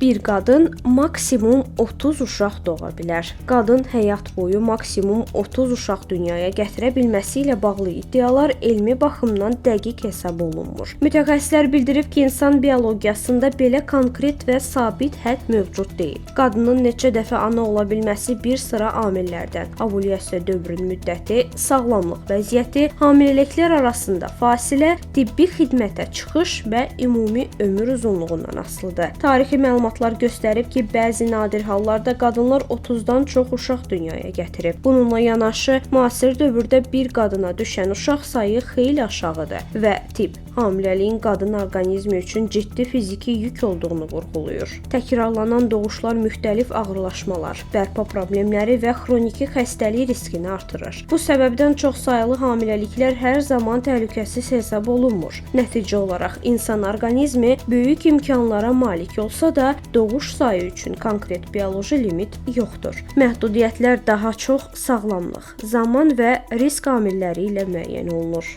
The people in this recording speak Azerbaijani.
Bir qadın maksimum 30 uşaq doğa bilər. Qadın həyat boyu maksimum 30 uşaq dünyaya gətirə bilməsi ilə bağlı iddialar elmi baxımdan dəqiq hesab olunmur. Mütəxəssislər bildirib ki, insan biologiyasında belə konkret və sabit hədd mövcud deyil. Qadının neçə dəfə ana ola bilməsi bir sıra amillərdən, ovulyasiya dövrünün müddəti, sağlamlıq vəziyyəti, hamiləliklər arasında fasilə, tibbi xidmətə çıxış və ümumi ömür uzunluğundan asılıdır. Tarixi məlumatlar göstərib ki, bəzi nadir hallarda qadınlar 30-dan çox uşaq dünyaya gətirib. Bununla yanaşı, müasir dövrdə bir qadına düşən uşaq sayı xeyli aşağıdır və tibb hamiləliyin qadın orqanizmi üçün ciddi fiziki yük olduğunu vurğulayır. Təkrarlanan doğuşlar müxtəlif ağırlaşmalar, bərpa problemləri və xroniki xəstəlik riskini artırır. Bu səbəbdən çoxsaylı hamiləliklər hər zaman təhlükəsiz hesab olunmur. Nəticə olaraq insan orqanizmi böyük imkanlara malik olsa da, doğuş sayı üçün konkret bioloji limit yoxdur. Məhdudiyyətlər daha çox sağlamlıq, zaman və risk amilləri ilə müəyyən olunur.